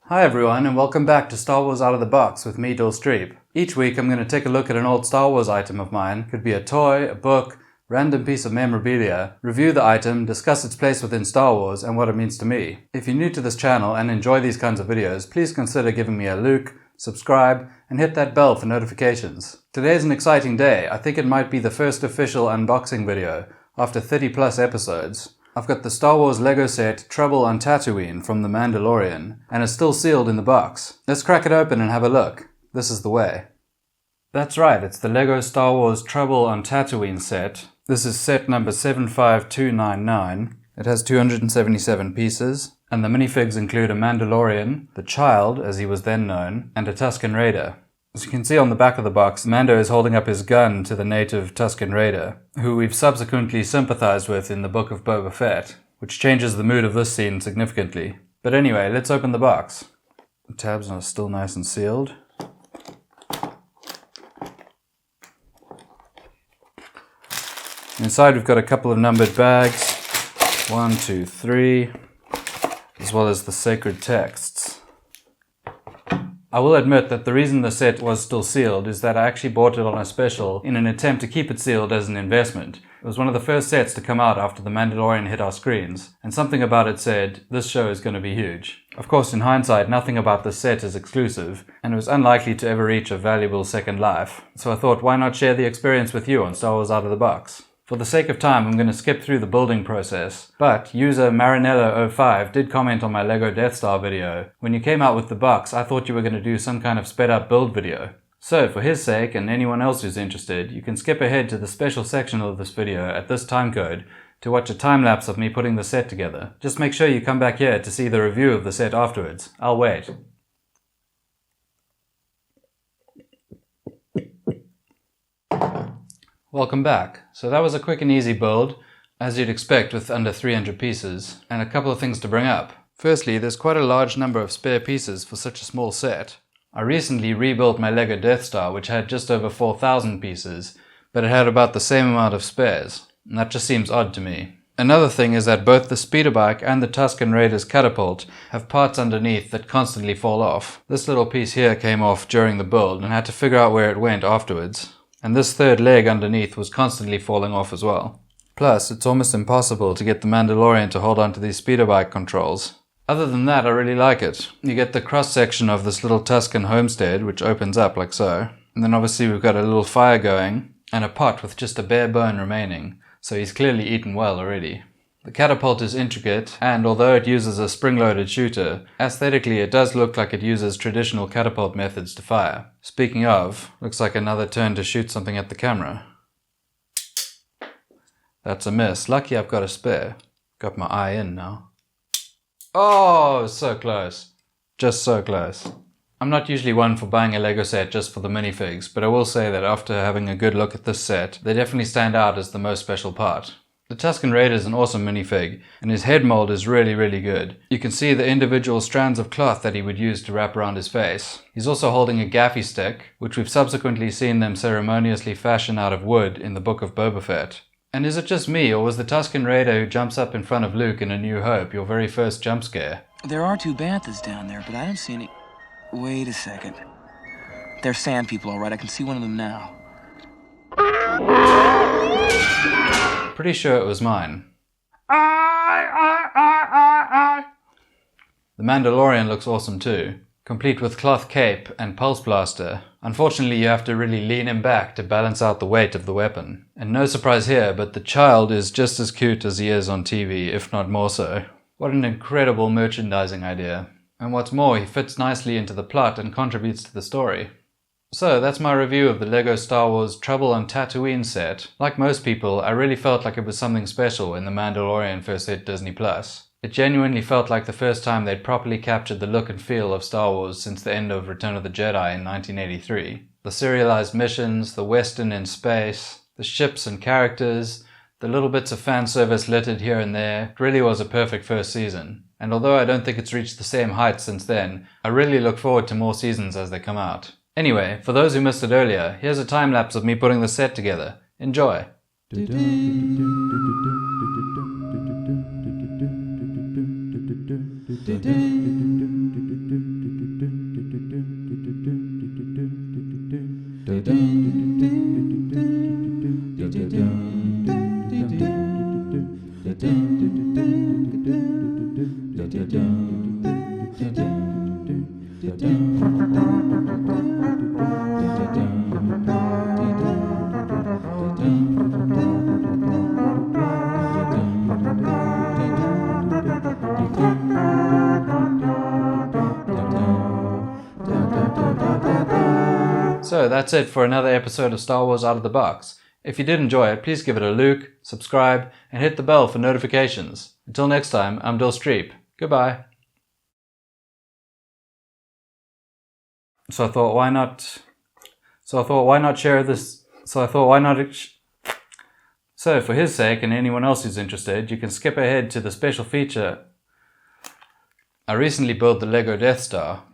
Hi everyone, and welcome back to Star Wars Out of the Box with me, Dil Streep. Each week I'm going to take a look at an old Star Wars item of mine. Could be a toy, a book, random piece of memorabilia, review the item, discuss its place within Star Wars and what it means to me. If you're new to this channel and enjoy these kinds of videos, please consider giving me a like, subscribe, and hit that bell for notifications. Today is an exciting day. I think it might be the first official unboxing video after 30 plus episodes. I've got the Star Wars Lego set Trouble on Tatooine from the Mandalorian, and it's still sealed in the box. Let's crack it open and have a look. This is the way. That's right, it's the Lego Star Wars Trouble on Tatooine set. This is set number 75299. It has 277 pieces, and the minifigs include a Mandalorian, the Child, as he was then known, and a Tusken Raider. As you can see on the back of the box, Mando is holding up his gun to the native Tusken Raider, who we've subsequently sympathized with in the Book of Boba Fett, which changes the mood of this scene significantly. But anyway, let's open the box. The tabs are still nice and sealed. Inside we've got a couple of numbered bags, 1, 2, 3, as well as the sacred texts. I will admit that the reason the set was still sealed is that I actually bought it on a special in an attempt to keep it sealed as an investment. It was one of the first sets to come out after The Mandalorian hit our screens, and something about it said, this show is going to be huge. Of course, in hindsight, nothing about this set is exclusive, and it was unlikely to ever reach a valuable second life, so I thought why not share the experience with you on Star Wars Out of the Box. For the sake of time, I'm going to skip through the building process, but user Marinello05 did comment on my Lego Death Star video. When you came out with the box, I thought you were going to do some kind of sped up build video. So for his sake, and anyone else who's interested, you can skip ahead to the special section of this video at this timecode to watch a time lapse of me putting the set together. Just make sure you come back here to see the review of the set afterwards. I'll wait. Welcome back. So that was a quick and easy build, as you'd expect with under 300 pieces, and a couple of things to bring up. Firstly, there's quite a large number of spare pieces for such a small set. I recently rebuilt my Lego Death Star, which had just over 4,000 pieces, but it had about the same amount of spares, and that just seems odd to me. Another thing is that both the speeder bike and the Tusken Raider's catapult have parts underneath that constantly fall off. This little piece here came off during the build and had to figure out where it went afterwards. And this third leg underneath was constantly falling off as well. Plus, it's almost impossible to get the Mandalorian to hold onto these speeder bike controls. Other than that, I really like it. You get the cross section of this little Tusken homestead, which opens up like so. And then obviously we've got a little fire going, and a pot with just a bare bone remaining, so he's clearly eaten well already. The catapult is intricate, and although it uses a spring-loaded shooter, aesthetically it does look like it uses traditional catapult methods to fire. Speaking of, looks like another turn to shoot something at the camera. That's a miss. Lucky I've got a spare. Got my eye in now. Oh, so close. Just so close. I'm not usually one for buying a Lego set just for the minifigs, but I will say that after having a good look at this set, they definitely stand out as the most special part. The Tusken Raider is an awesome minifig, and his head mold is really good. You can see the individual strands of cloth that he would use to wrap around his face. He's also holding a gaffy stick, which we've subsequently seen them ceremoniously fashion out of wood in the Book of Boba Fett. And is it just me, or was the Tusken Raider who jumps up in front of Luke in A New Hope your very first jump scare? There are two banthas down there, but I don't see any... Wait a second. They're sand people, all right. I can see one of them now. Pretty sure it was mine. The Mandalorian looks awesome too, complete with cloth cape and pulse blaster. Unfortunately, you have to really lean him back to balance out the weight of the weapon. And no surprise here, but the Child is just as cute as he is on TV, if not more so. What an incredible merchandising idea. And what's more, he fits nicely into the plot and contributes to the story. So that's my review of the Lego Star Wars Trouble on Tatooine set. Like most people, I really felt like it was something special when The Mandalorian first hit Disney+. It genuinely felt like the first time they'd properly captured the look and feel of Star Wars since the end of Return of the Jedi in 1983. The serialized missions, the western in space, the ships and characters, the little bits of fan service littered here and there, it really was a perfect first season. And although I don't think it's reached the same heights since then, I really look forward to more seasons as they come out. Anyway, for those who missed it earlier, here's a time lapse of me putting the set together. Enjoy! So that's it for another episode of Star Wars Out of the Box. If you did enjoy it, please give it a look, subscribe, and hit the bell for notifications. Until next time, I'm Dill Streep. Goodbye. So I thought, why not share this? So for his sake and anyone else who's interested, you can skip ahead to the special feature. I recently built the Lego Death Star.